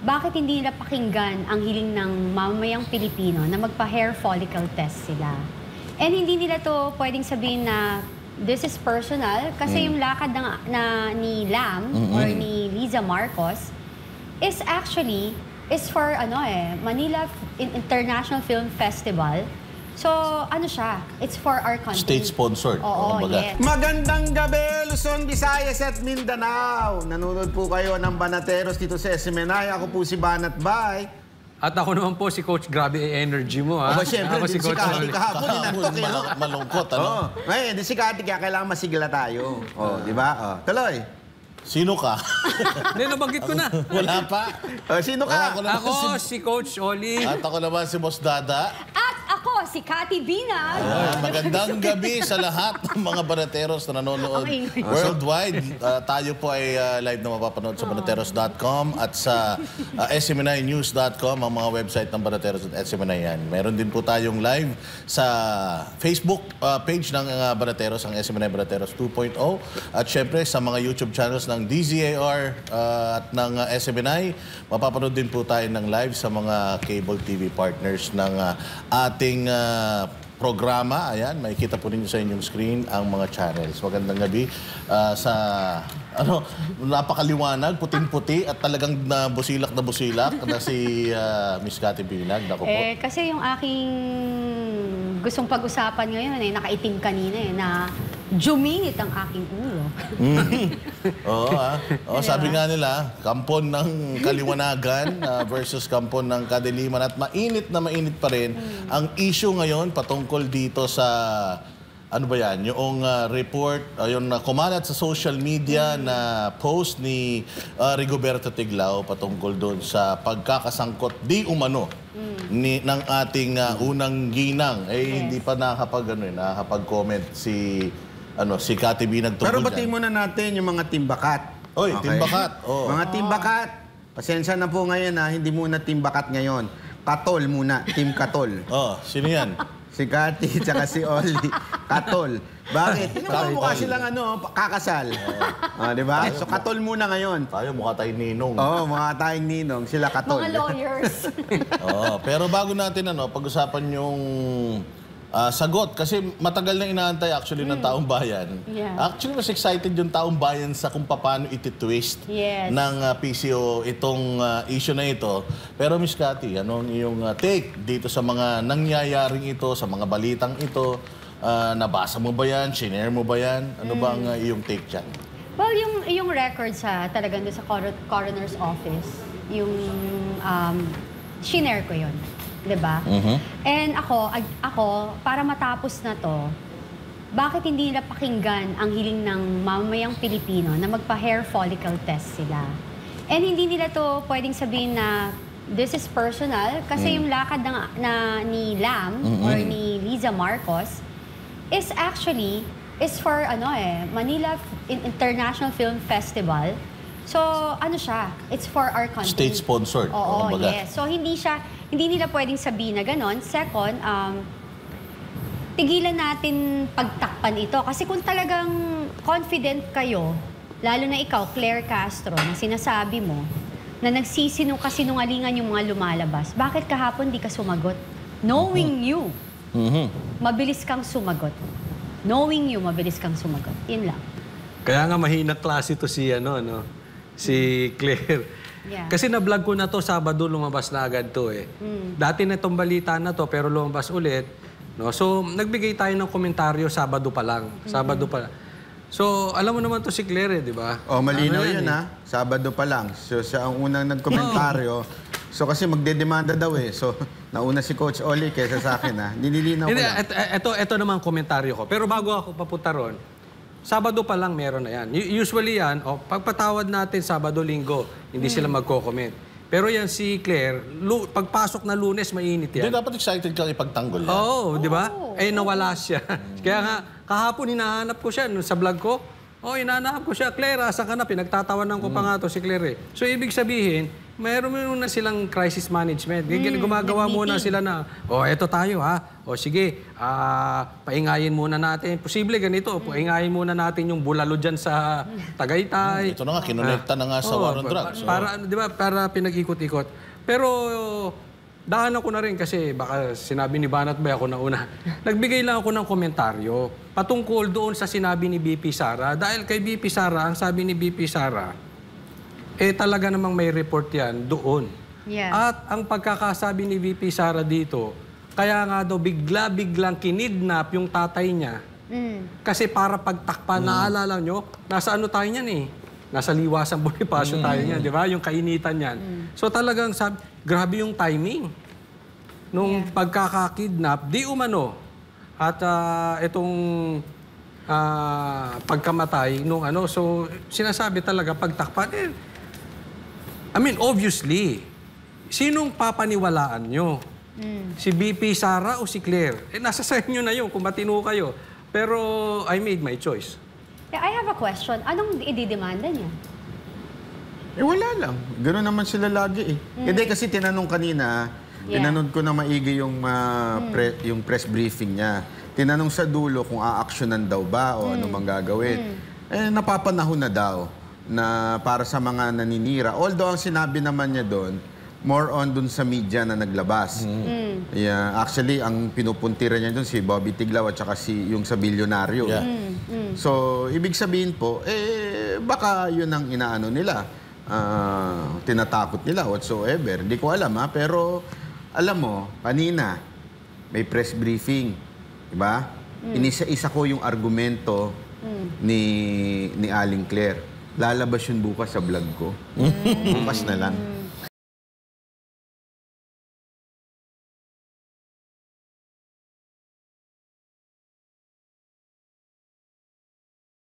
bakit hindi nila pakinggan ang hiling ng mamamayang Pilipino na magpa-hair follicle test sila? And hindi nila to pwedeng sabihin na this is personal kasi yung lakad ni Lam or ni Liza Marcos is for Manila International Film Festival. So, ano siya? It's for our country. State-sponsored. Oo, yes. Magandang gabi, Luzon, Visayas at Mindanao. Nanonood po kayo ng Banateros dito sa SMNI. Ako po si Banat Bay. At ako naman po si Coach. Grabe energy mo, ha? Aba, siyempre, Ako si Kati kahapon, inantok eh, no? Malungkot, ano? Ngayon, si Kati, kaya kailangan masigla tayo. Di ba? Tuloy. Sino ka? Hindi, nabanggit ko na. Wala pa. Sino ka? Ako si Coach Oli. At ako naman si Boss Dada. At ako, si Kati Binag. Magandang gabi sa lahat ng mga Banateros na nanonood worldwide. Tayo po ay live na mapapanood sa banateros.com at sa smninews.com, ang mga website ng Banateros at SMNI yan. Meron din po tayong live sa Facebook page ng Banateros, ang SMNI Banateros 2.0. At syempre sa mga YouTube channels ng DZAR at ng SMNI, mapapanood din po tayo ng live sa mga cable TV partners ng ating programa. Ayan, makikita po ninyo sa inyong screen ang mga channels. Magandang gabi sa napakaliwanag, puting-puti at talagang busilak na si Miss Kati Binag. Naku po. Kasi yung aking gustong pag-usapan ngayon, nakaitim kanina na juminit ang aking ulo. Oo, sabi nga nila, kampon ng kaliwanagan versus kampon ng kadiliman. At mainit na mainit pa rin ang issue ngayon patungkol dito sa, ano ba yan, yung report, yung kumalat sa social media na post ni Rigoberto Tiglao patungkol doon sa pagkakasangkot di umano ng ating unang ginang. Hindi pa nakakapag-comment si Kati Binag tungkol Pero dyan. batiin muna natin yung mga timbakat. Oy, timbakat. Oh. Mga timbakat. Pasensya na po ngayon hindi muna timbakat ngayon. Katol muna, Team Katol. Sino yan? Si Kati, tsaka si Oli. Katol. Bakit? Mukha silang kakasal. Di ba? So, Katol muna ngayon. Tayo, mukha tayong ninong. Mukha tayong ninong. Sila Katol. Mga lawyers. Pero bago natin pag-usapan yung sagot, kasi matagal na inaantay actually ng taong bayan. Yeah. Actually, mas excited yung taong bayan sa kung paano iti-twist ng PCO itong issue na ito. Pero Miss Kati, anong iyong take dito sa mga nangyayaring ito, sa mga balitang ito? Nabasa mo ba yan? Shinare mo ba yan? Ano ba ang iyong take dyan? Well, yung record talagang doon sa coroner's office, yung shinare ko yun. Diba? And ako, para matapos na to, bakit hindi nila pakinggan ang hiling ng mamamayang Pilipino na magpa-hair follicle test sila? And hindi nila to pwedeng sabihin na this is personal kasi yung lakad ni Lam or ni Liza Marcos is for Manila International Film Festival. So, it's for our country. State-sponsored. Oo, yes. So, hindi nila pwedeng sabihin na ganon. Second, tigilan natin pagtakpan ito. Kasi kung talagang confident kayo, lalo na ikaw, Claire Castro, na sinasabi mo, na nagsisinungalingan yung mga lumalabas, bakit kahapon di ka sumagot? Knowing you, mabilis kang sumagot. Knowing you, mabilis kang sumagot. Yun lang. Kaya nga mahina klase to si Claire. Yeah. Kasi na-vlog ko na to, Sabado lumabas na agad to Dati na itong balita na to, pero lumabas ulit. No? So, nagbigay tayo ng komentaryo Sabado pa lang. Sabado pa lang. So, alam mo naman to si Claire, di ba? Malinaw yun, Sabado pa lang. So, siya ang unang nagkomentaryo. So, kasi magdedemanda daw So, nauna si Coach Oli kaysa sa akin, Nililinaw ko lang. Ito naman ang komentaryo ko. Pero bago ako papunta ron, Sabado pa lang meron na yan. Usually yan, pagpatawad natin Sabado, Linggo, hindi sila magko-comment. Pero yan si Claire, pagpasok na Lunes, mainit yan. Hindi, dapat excited kang ipagtanggol yan. Di ba? Nawala siya. Kaya nga, kahapon hinahanap ko siya sa vlog ko. Hinahanap ko siya, Claire, saan ka na? Pinagtatawanan ko pa nga to si Claire. So, ibig sabihin, Mayroon muna silang crisis management. Gumagawa muna sila na, eto tayo O sige, paingayin muna natin. Posible ganito, paingayin muna natin yung bulalo dyan sa Tagaytay. Ito na nga, kinonekta na nga sa war on drugs. Para, di ba, para pinag-ikot-ikot. Pero, daanan ko na rin kasi baka sinabi ni Banat Bay ako na una. Nagbigay lang ako ng komentaryo patungkol doon sa sinabi ni BP Sara. Dahil kay BP Sara, ang sabi ni BP Sara, talaga namang may report yan doon. Yeah. At ang pagkakasabi ni VP Sara dito, kaya nga daw bigla-biglang kinidnap yung tatay niya. Kasi para pagtakpan, naalala nyo, nasa ano tayo niyan Nasa Liwasan Bonifacio tayo niyan, di ba? Yung kainitan niyan. So talagang grabe yung timing nung pagkakakidnap, di umano. At itong pagkamatay nung so sinasabi talaga pagtakpan. Obviously, sinong papaniwalaan nyo? Si BP Sara o si Claire? Nasa sa inyo na yun kung matino kayo. Pero I made my choice. I have a question. Anong ididemanda niya? Wala lang. Gano'n naman sila lagi Hindi kasi tinanong kanina, tinanong ko na maigi yung, yung press briefing niya. Tinanong sa dulo kung aaksyonan daw ba o ano mang gagawin. Napapanahon na daw na para sa mga naninira. Although ang sinabi naman niya doon, more on doon sa media na naglabas. Yeah, actually, ang pinupuntira niya doon si Bobby Tiglao at saka yung sa bilyonaryo. Yeah. So, ibig sabihin po, baka yun ang inaano nila. Tinatakot nila whatsoever. Hindi ko alam pero alam mo, kanina, may press briefing. Diba? Inisa-isa ko yung argumento ni Aling Claire. Lalabas yun bukas sa vlog ko. Bukas na lang.